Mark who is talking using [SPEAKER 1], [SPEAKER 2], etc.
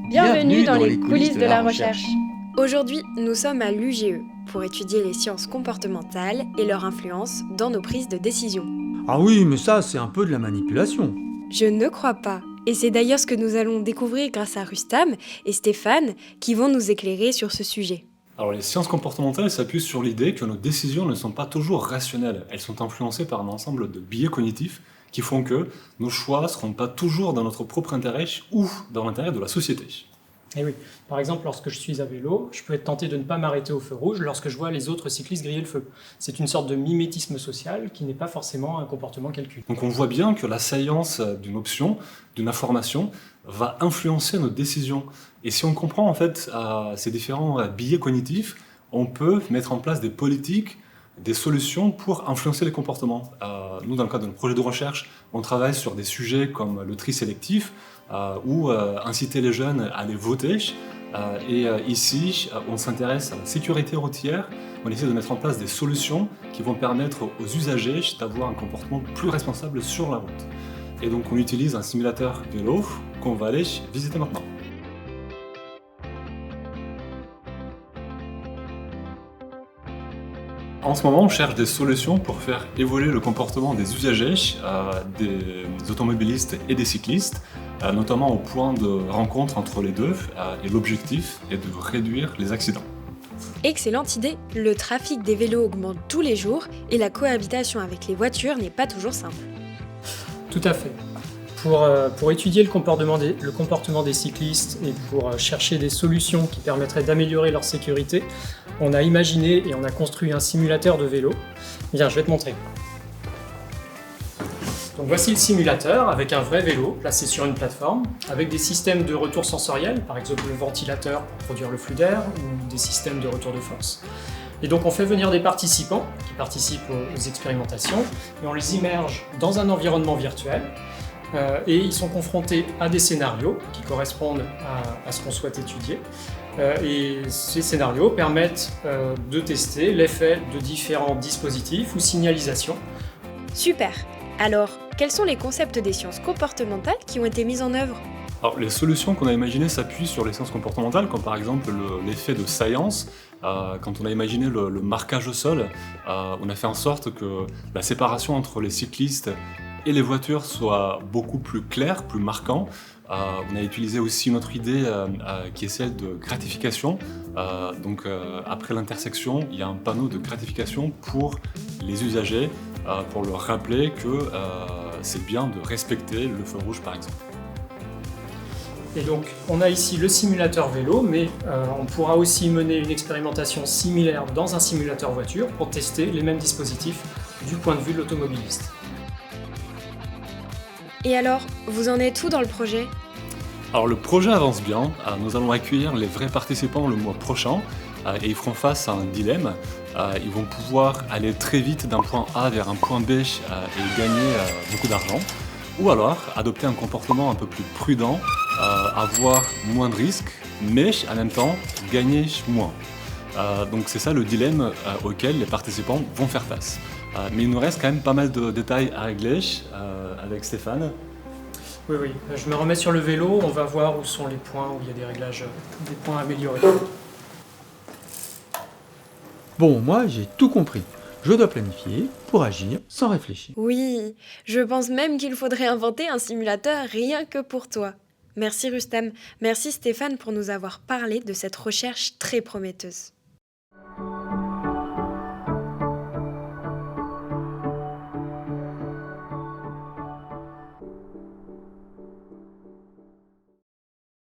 [SPEAKER 1] Bienvenue dans les coulisses de la recherche.
[SPEAKER 2] Aujourd'hui, nous sommes à l'UGE pour étudier les sciences comportementales et leur influence dans nos prises de décision.
[SPEAKER 3] Ah oui, mais ça, c'est un peu de la manipulation.
[SPEAKER 2] Je ne crois pas. Et c'est d'ailleurs ce que nous allons découvrir grâce à Rustam et Stéphane qui vont nous éclairer sur ce sujet.
[SPEAKER 4] Alors les sciences comportementales s'appuient sur l'idée que nos décisions ne sont pas toujours rationnelles. Elles sont influencées par un ensemble de biais cognitifs qui font que nos choix ne seront pas toujours dans notre propre intérêt ou dans l'intérêt de la société.
[SPEAKER 5] Et oui, par exemple, lorsque je suis à vélo, je peux être tenté de ne pas m'arrêter au feu rouge lorsque je vois les autres cyclistes griller le feu. C'est une sorte de mimétisme social qui n'est pas forcément un comportement calculé.
[SPEAKER 4] Donc on voit bien que la science d'une option, d'une information, va influencer nos décisions. Et si on comprend en fait ces différents biais cognitifs, on peut mettre en place des politiques, des solutions pour influencer les comportements. Nous, dans le cadre de notre projet de recherche, on travaille sur des sujets comme le tri sélectif, ou inciter les jeunes à aller voter. Ici, on s'intéresse à la sécurité routière. On essaie de mettre en place des solutions qui vont permettre aux usagers d'avoir un comportement plus responsable sur la route. Et donc, on utilise un simulateur vélo qu'on va aller visiter maintenant. En ce moment, on cherche des solutions pour faire évoluer le comportement des usagers, des automobilistes et des cyclistes, notamment au point de rencontre entre les deux, et l'objectif est de réduire les accidents.
[SPEAKER 2] Excellente idée, le trafic des vélos augmente tous les jours et la cohabitation avec les voitures n'est pas toujours simple.
[SPEAKER 5] Tout à fait. Pour étudier le comportement des cyclistes et pour chercher des solutions qui permettraient d'améliorer leur sécurité, on a imaginé et on a construit un simulateur de vélo. Viens, je vais te montrer. Donc voici le simulateur avec un vrai vélo placé sur une plateforme, avec des systèmes de retour sensoriel, par exemple le ventilateur pour produire le flux d'air ou des systèmes de retour de force. Et donc on fait venir des participants qui participent aux expérimentations et on les immerge dans un environnement virtuel. Et ils sont confrontés à des scénarios qui correspondent à ce qu'on souhaite étudier. Et ces scénarios permettent de tester l'effet de différents dispositifs ou signalisations.
[SPEAKER 2] Super! Alors, quels sont les concepts des sciences comportementales qui ont été mis en œuvre ?
[SPEAKER 4] Alors, les solutions qu'on a imaginées s'appuient sur les sciences comportementales, comme par exemple l'effet de science. Quand on a imaginé le marquage au sol, on a fait en sorte que la séparation entre les cyclistes et les voitures soit beaucoup plus claire, plus marquant. On a utilisé aussi une autre idée qui est celle de gratification. Après l'intersection, il y a un panneau de gratification pour les usagers, pour leur rappeler que c'est bien de respecter le feu rouge par exemple.
[SPEAKER 5] Et donc, on a ici le simulateur vélo, mais on pourra aussi mener une expérimentation similaire dans un simulateur voiture pour tester les mêmes dispositifs du point de vue de l'automobiliste.
[SPEAKER 2] Et alors, vous en êtes où dans le projet ?
[SPEAKER 4] Alors le projet avance bien, nous allons accueillir les vrais participants le mois prochain et ils feront face à un dilemme. Ils vont pouvoir aller très vite d'un point A vers un point B et gagner beaucoup d'argent. Ou alors adopter un comportement un peu plus prudent, avoir moins de risques, mais en même temps gagner moins. Donc c'est ça le dilemme auquel les participants vont faire face. Mais il nous reste quand même pas mal de détails à régler avec Stéphane.
[SPEAKER 5] Oui, je me remets sur le vélo, on va voir où sont les points où il y a des réglages, des points améliorés.
[SPEAKER 3] Bon, moi, j'ai tout compris. Je dois planifier pour agir sans réfléchir.
[SPEAKER 2] Oui, je pense même qu'il faudrait inventer un simulateur rien que pour toi. Merci Rustam, merci Stéphane pour nous avoir parlé de cette recherche très prometteuse.